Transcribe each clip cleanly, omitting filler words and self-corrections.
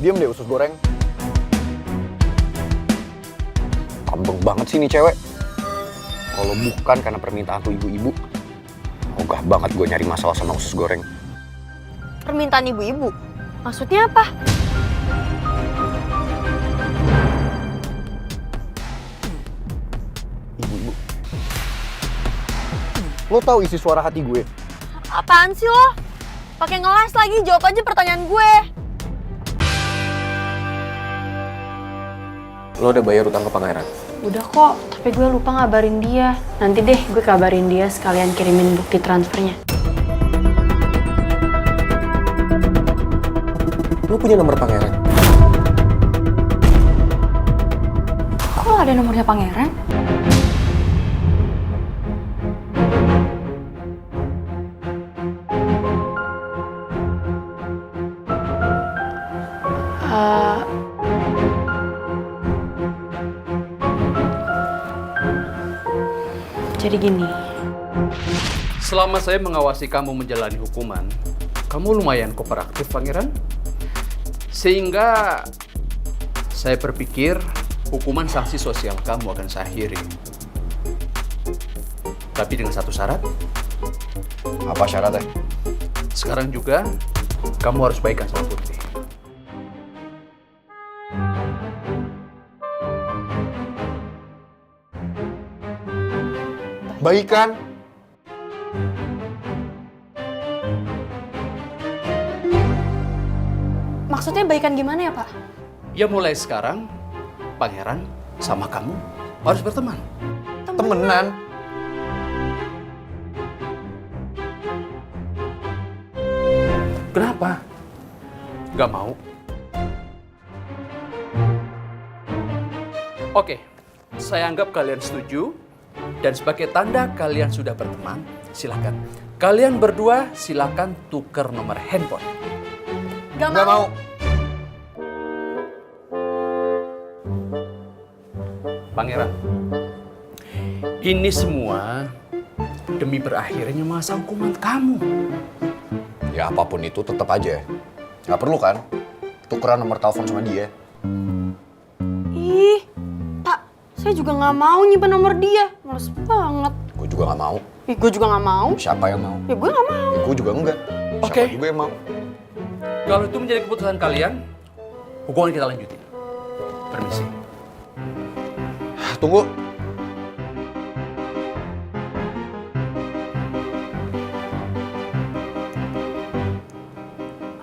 Diam deh usus goreng. Kambeng banget sih nih cewek. Kalau bukan karena permintaan tuh ibu-ibu, ogah banget gue nyari masalah sama usus goreng. Permintaan ibu-ibu? Maksudnya apa? Ibu-ibu. Lo tahu isi suara hati gue? Apaan sih lo? Pakai ngeles lagi, jawab aja pertanyaan gue. Lo udah bayar utang ke pangeran? Udah kok, tapi gue lupa ngabarin dia. Nanti deh gue kabarin dia sekalian kirimin bukti transfernya. Lo punya nomor pangeran? Kok ada nomornya pangeran? Jadi gini. Selama saya mengawasi kamu menjalani hukuman, kamu lumayan kooperatif, Pangeran. Sehingga saya berpikir hukuman sanksi sosial kamu akan saya akhiri. Tapi dengan satu syarat. Apa syaratnya? Sekarang juga kamu harus baikan sama Putri. Baikan. Maksudnya baikan gimana ya, Pak? Ya mulai sekarang, Pangeran sama kamu harus berteman. Temenan. Kenapa? Gak mau? Oke, saya anggap kalian setuju. Dan sebagai tanda kalian sudah berteman, silakan. Kalian berdua silakan tuker nomor handphone. Gak Gak mau. Pangeran, ini semua demi berakhirnya masa hukuman kamu. Ya apapun itu tetap aja. Gak perlu kan? Tukeran nomor telepon sama dia. Ih, Pak, saya juga nggak mau nyimpen nomor dia. Males banget. Gue juga gak mau. Ih, gue juga nggak mau. Siapa yang mau? Ya gue nggak mau. Ya, gue juga enggak. Siapa Oke. juga yang mau? Kalau itu menjadi keputusan kalian, hukuman kita lanjutin. Permisi. Tunggu.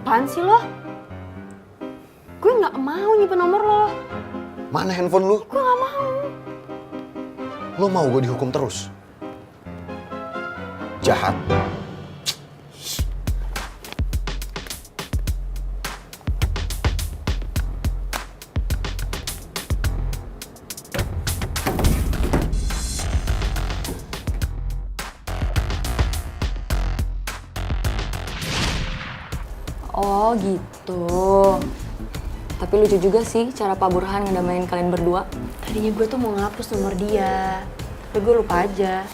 Apaan sih lo? Gue nggak mau nyimpen nomor lo. Mana handphone lu? Gue nggak mau. Lo mau gue dihukum terus? Jahat. Oh gitu. Tapi lucu juga sih cara Pak Burhan ngedamain kalian berdua. Tadinya gue tuh mau ngapus nomor dia, tapi gue lupa aja.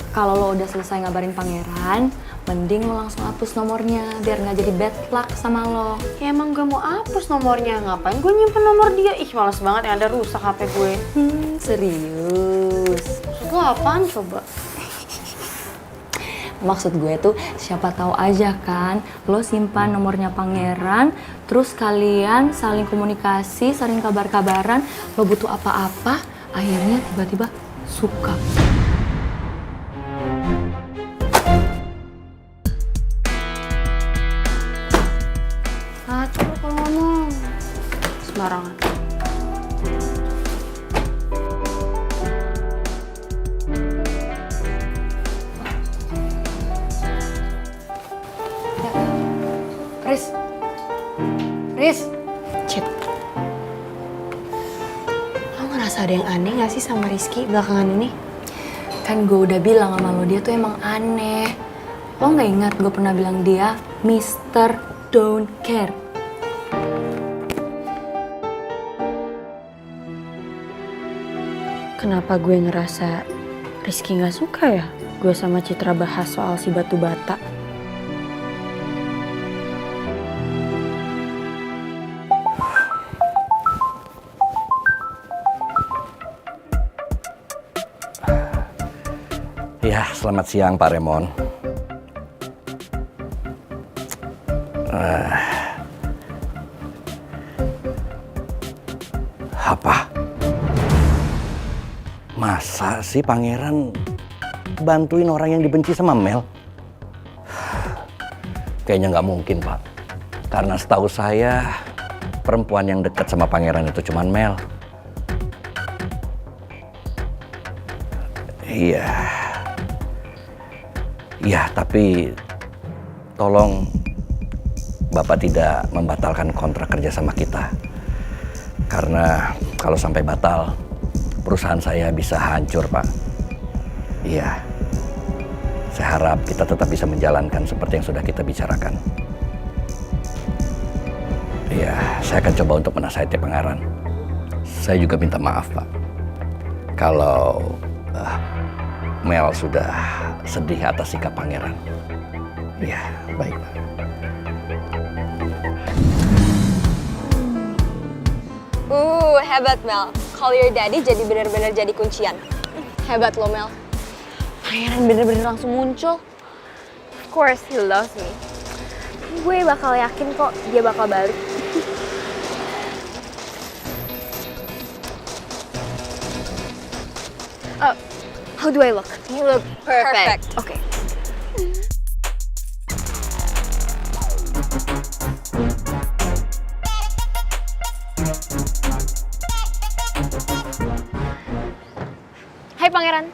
Kalau lo udah selesai ngabarin pangeran, mending lo langsung hapus nomornya biar nggak jadi bad luck sama lo. Ya emang gue mau hapus nomornya. Ngapain gue nyimpen nomor dia? Ih, males banget yang ada rusak HP gue. Serius. Maksud lo apaan coba? Maksud gue tuh siapa tahu aja kan lo simpan nomornya pangeran, terus kalian saling komunikasi, saling kabar-kabaran, lo butuh apa-apa, akhirnya tiba-tiba suka. Ngaco lo kalau ngomong. Sembarangan. Riz, Cip. Lo ngerasa ada yang aneh gak sih sama Rizky belakangan ini? kan gue udah bilang sama lo dia tuh emang aneh. Lo nggak ingat gue pernah bilang dia Mr. Don't Care. Kenapa gue ngerasa Rizky gak suka ya? Gue sama Citra bahas soal si batu bata. Ya, selamat siang Pak Remon. Apa? Masa sih Pangeran bantuin orang yang dibenci sama Mel? Kayaknya nggak mungkin, Pak. Karena setahu saya, perempuan yang dekat sama Pangeran itu cuma Mel. Iya. Iya, tapi tolong Bapak tidak membatalkan kontrak kerja sama kita. Karena kalau sampai batal, perusahaan saya bisa hancur, Pak. Iya. Saya harap kita tetap bisa menjalankan seperti yang sudah kita bicarakan. Iya, saya akan coba untuk menasihati Pangeran. Saya juga minta maaf, Pak. Kalau Mel sudah sedih atas sikap Pangeran. Iya, baik, Pak. Hebat Mel. Call your daddy jadi benar-benar jadi kuncian. Hebat lo Mel. Pangeran bener-bener langsung muncul. Of course, he loves me. Gue bakal yakin kok dia bakal balik. How do I look? You look perfect. Okay. Hai Pangeran.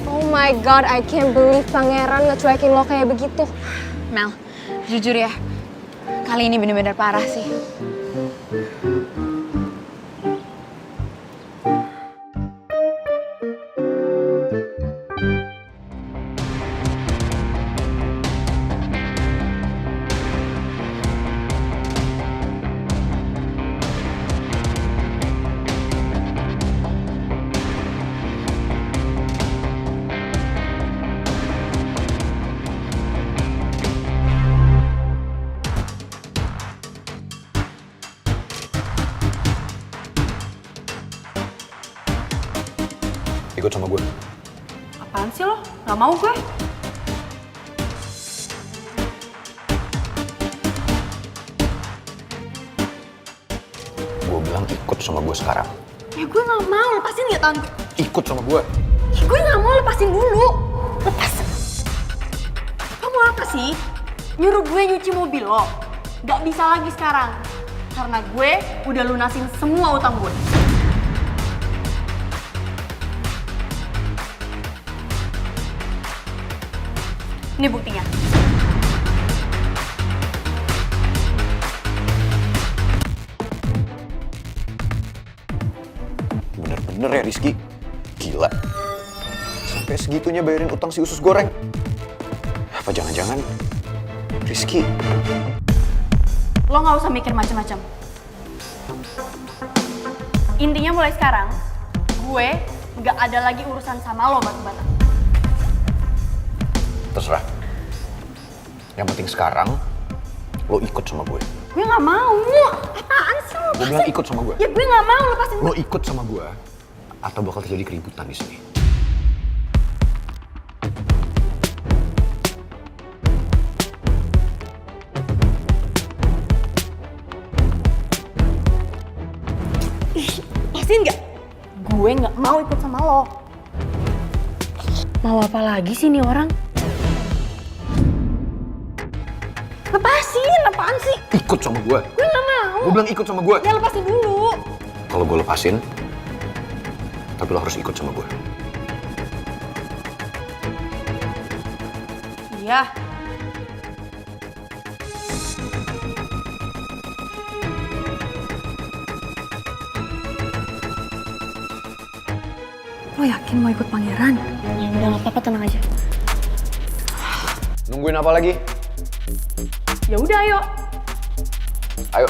Oh my god, I can't believe Pangeran ngecuekin lo kayak begitu. Mel, jujur ya, kali ini bener-bener parah sih. Ikut sama gue. Apaan sih lo? Gak mau gue. Gue bilang ikut sama gue sekarang. Ya gue gak mau, lepasin ya tangan gue. Ikut sama gue. Ya gue gak mau, lepasin dulu. Lepas. Kamu apa sih? Nyuruh gue nyuci mobil lo? Gak bisa lagi sekarang. Karena gue udah lunasin semua utang gue. Ini buktinya. Bener-bener ya Rizky. Gila. Sampai segitunya bayarin utang si usus goreng. Apa jangan-jangan Rizky? Lo gak usah mikir macam-macam. Intinya mulai sekarang, gue gak ada lagi urusan sama lo batu-bata. Terserah. Yang penting sekarang lo ikut sama gue. Gue gak mau. Apaan sih lo? Gue bilang ikut sama gue. Ya gue gak mau, lepasin gue. Lo ikut sama gue atau bakal terjadi keributan di sini. Lepasin gak? Gue gak mau ikut sama lo. Mau apa lagi sih nih orang? Lepasin, apaan sih? Ikut sama gue. Gue gak mau. Gue bilang ikut sama gue. Ya lepasin dulu. Kalau gue lepasin, tapi lo harus ikut sama gue. Iya. Lo lo yakin mau ikut pangeran? Udah gak apa-apa, tenang aja. Nungguin apa lagi? Ya udah, ayo. Ayo.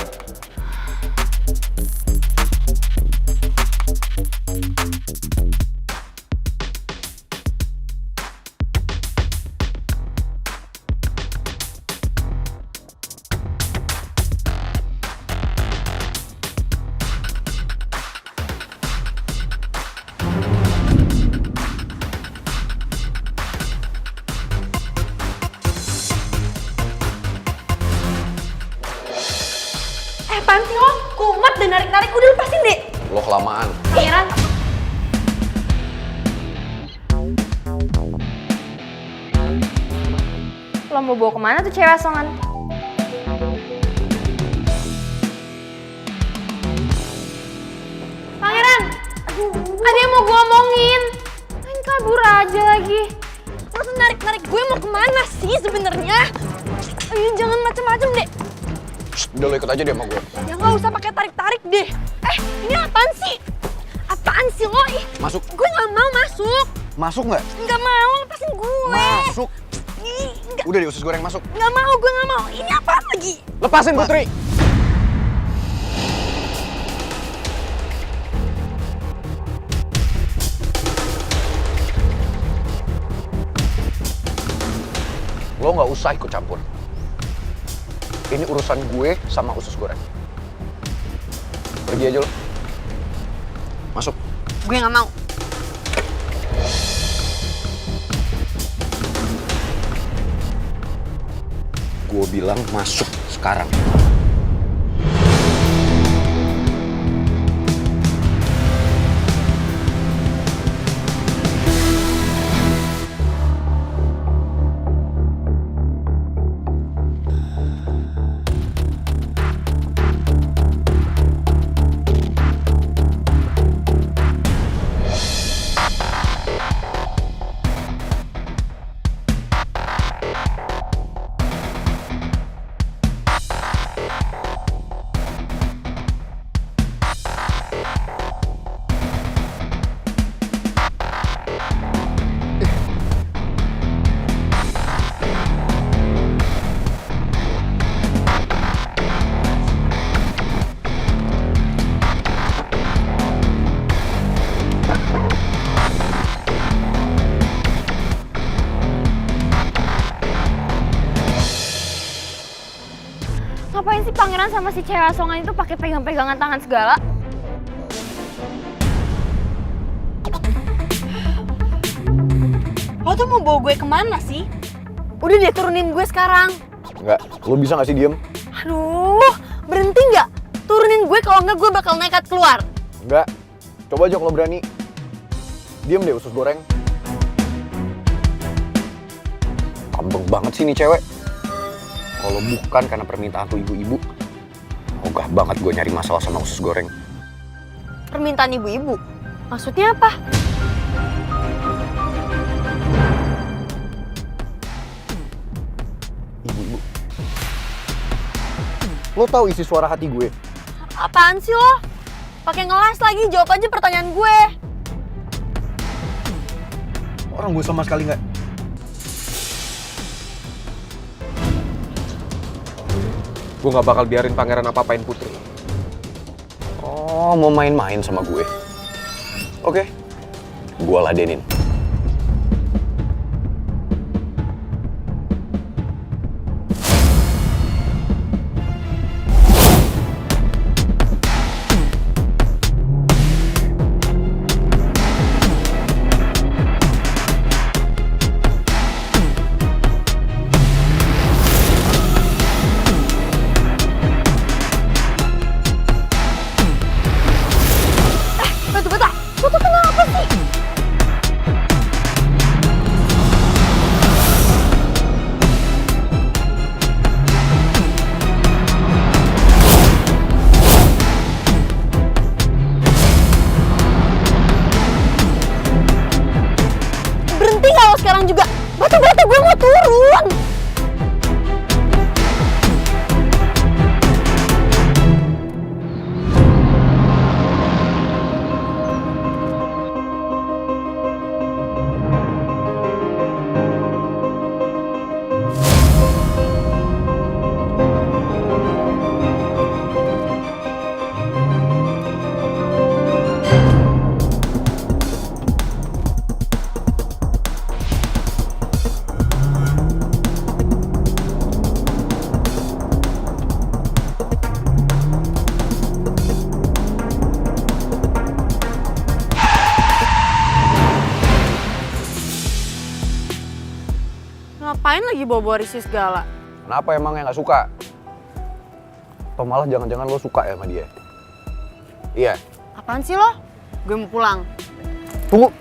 Apaan sih lo? Kumat dan narik-narik, udah lepasin deh. Lo kelamaan. Pangeran. Lo mau bawa kemana tuh cewek asongan? Pangeran! Ada yang mau gue omongin. Main kabur aja lagi. Lo tuh narik-narik gue mau kemana sih sebenarnya? Ayo jangan macem-macem deh. Udah lo ikut aja deh sama gue. Ya nggak usah pakai tarik-tarik deh. Ini apaan sih? Apaan sih lo? Ih, Masuk. gue nggak mau masuk. Masuk nggak? Nggak mau, lepasin gue. Masuk. Ih, Udah deh usus goreng masuk. nggak mau, gue nggak mau. Ini apaan lagi? Lepasin Putri. Lo nggak usah ikut campur. Ini urusan gue sama usus goreng. Pergi aja lo. Masuk. Gue nggak mau. Gue bilang masuk sekarang. Ngapain sih pangeran sama si cewek asongan itu pakai pegang-pegangan tangan segala? Lo tuh mau bawa gue kemana sih? Udah deh, turunin gue sekarang. Enggak, lo bisa nggak sih diem? Aduh, berhenti nggak? Turunin gue, kalau nggak gue bakal nekat keluar. Enggak. Coba aja kalau berani. Diem deh usus goreng. Kambeng banget sih nih cewek. Kalau bukan karena permintaan tuh ibu-ibu, ogah banget gue nyari masalah sama usus goreng. Permintaan ibu-ibu? Maksudnya apa? Ibu-ibu. Lo tahu isi suara hati gue? Apaan sih lo? Pakai ngelas lagi, jawab aja pertanyaan gue. Orang gue sama sekali nggak. Gue gak bakal biarin pangeran apa-apain Putri. Oh, mau main-main sama gue? Oke, gue ladenin. Batu-bata, lo tuh kenapa sih? Ngapain lagi bawa-bawa Rizky segala? Kenapa emang yang nggak suka? Atau malah jangan-jangan lo suka ya sama dia? Iya. Apaan sih lo? Gue mau pulang. Tunggu.